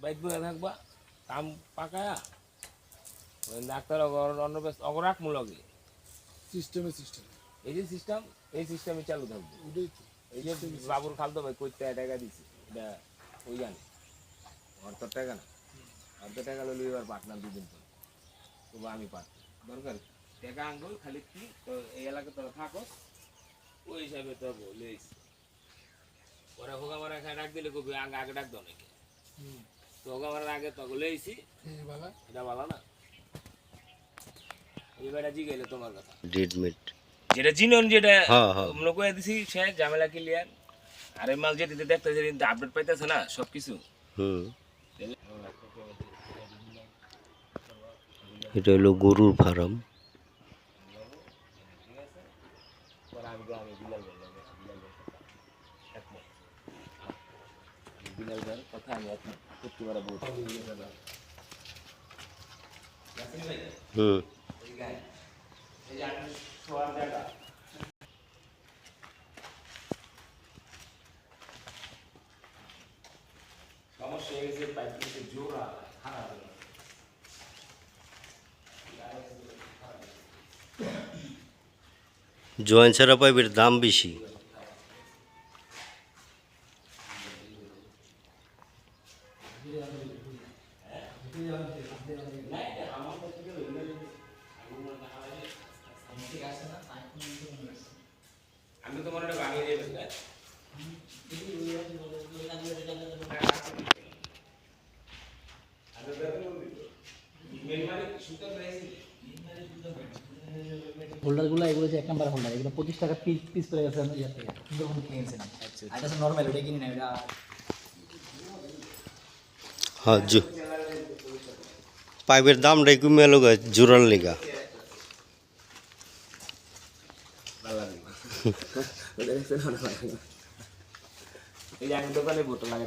Bike বয়ে থাকবা কাম পাকায়া doctor অন্য ব্যস্ত অগরাক মূলকে সিস্টেম এই যে সিস্টেম এই সিস্টেমে চালু থাকবে। ওটাই তো এই যে বাবুর খালতো ভাই কইতে টাকা দিছে এটা ওই জানে অর্থ টাকা না অর্ধ টাকা লইলে এবার পার্টনার দুদিন পর তবু আমি পারতাম দরকার টাকা আনবো খালি কি তো এই এলাকা তোরা থাকো ওই হিসাবে তো বলেছ ওরা হোগা মারা খায় ডাক দিলে কবি আগে আগে ডাক দাও নাকি তো হোগা মারার আগে তো বলেছি এটা ভালো না এইবারে জি গেলে তোমার কথা রেডমেড যেটা জিনন যেটা হ্যাঁ হ্যাঁ আমরা কয়ে দিছি সে ঝামেলা ক্লিয়ার আর এই মাল যেতে দেখতেছে কিন্তু আপডেট পাইতেছে না সব কিছু এটা হলো গরুর ফার্ম। কথা আমি করতে পারবো সমস্যা হয়ে গেছে পাইপে জোর খারাপ জয়েন্ট ছাড়া পাইপের দাম বেশি। আমি তো মনে বানিয়ে দেবেন হোল্ডারগুলো এগুলো যে 1 নাম্বার হোল্ডার এগুলো 25 টাকা পিস পিস করে গেছে ইয়ার থেকে সুন্দরবন কিনে এনেছিলাম। আর এটা নর্মাল ওটা কিনে না এটা হ্যাঁ পাইপের দামটাই কমে এলো জোড়ার লেগা। এই এক দোকানে বোতল লাগে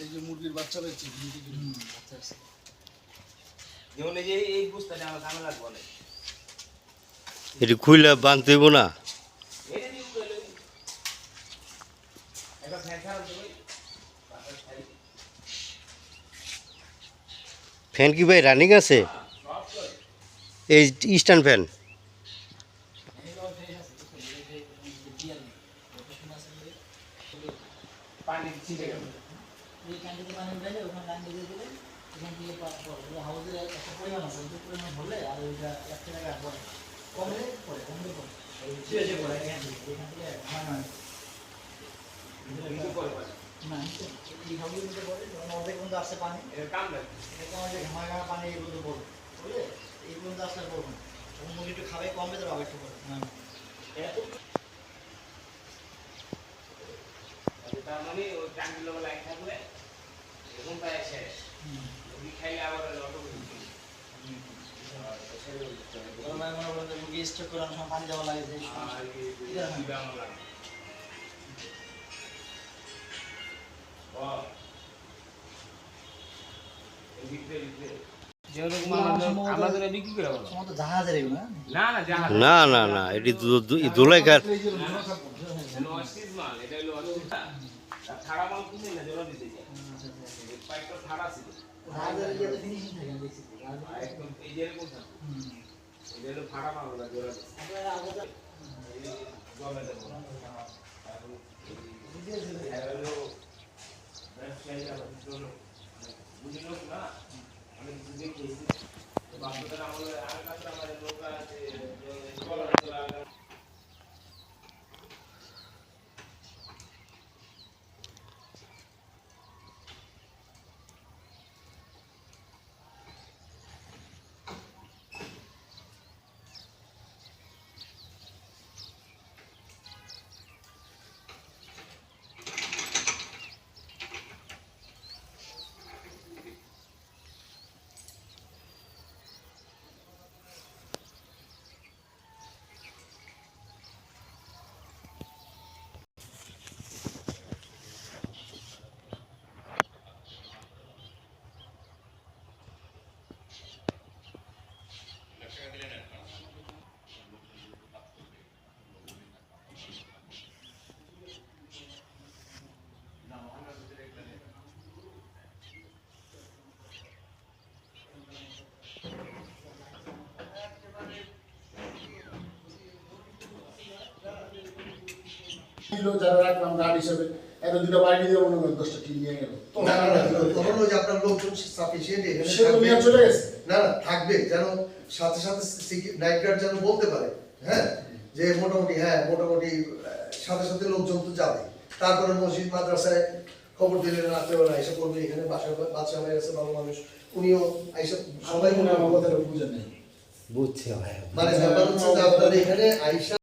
এই যে মুরগির বাচ্চা রয়েছে যেমন এই যে এই বুঝতে আমার কামে লাগবে অনেক এটি খুইলে বানতে হইব না। ফ্যান কি ভাই রানিং আছে? এই স্ট্যান্ড ফ্যান পানি ছিটে গেল এই ক্যান্টিতে পানি উঠাইলে ওখানে লাইন দিয়ে দিলে এখান থেকে হাউসের একটা পরিমাণ আছে ওই পরিমাণ ভরলে আর ওইটা 1 টাকা পড়ে কমলে পড়ে শুয়ে পড়ে এখান থেকে আমার কিছু করে না এই হাউসের মধ্যে পড়ে যখন অর্ধেক পর্যন্ত আসছে পানি এর কাম দেয় এটা আমাদের ঘামা ঘামা পানি এগুলো পড়ে বুঝলে এই পর্যন্ত আসলে পড়বে তখন মুরগি একটু খাবে কমবে তো আবার একটু পড়ে তার মানে ওই ট্যাঙ্কিগুলো লাইন থাকলে এখন প্রায় শেষ মুরগি খাইলে আবার অটো মুরগি স্টক করে অনেক সময় পানি দেওয়া লাগে না না না এটি দোলাইকার দিল যারা রাখলাম গার্ড হিসেবে, এত দুটো বাড়ি দিয়ে মনে করেন 10টা টিম নিয়ে গেল। না না না, তখন ওই যে আপনার লোকজন সাফিসিয়েন্ট এখানে সে তো থাকবে। নিয়ে চলে গেছে। না না, থাকবে যেন সাথে সাথে নাইট গার্ড যেন বলতে পারে, হ্যাঁ, যে মোটামুটি হ্যাঁ মোটামুটি সাথে সাথে লোকজন তো যাবে। তারপরে মসজিদ মাদ্রাসায় খবর দিলেন রাত্রেবেলা এসে পড়বে, এখানে বাচ্চা হয়ে গেছে ভালো মানুষ, উনিও এসে সবাই মনে হয় আমার কথাটা বুঝে নেই। বুঝছে ভাই মানে ব্যাপার হচ্ছে যে আপনার এখানে আইসা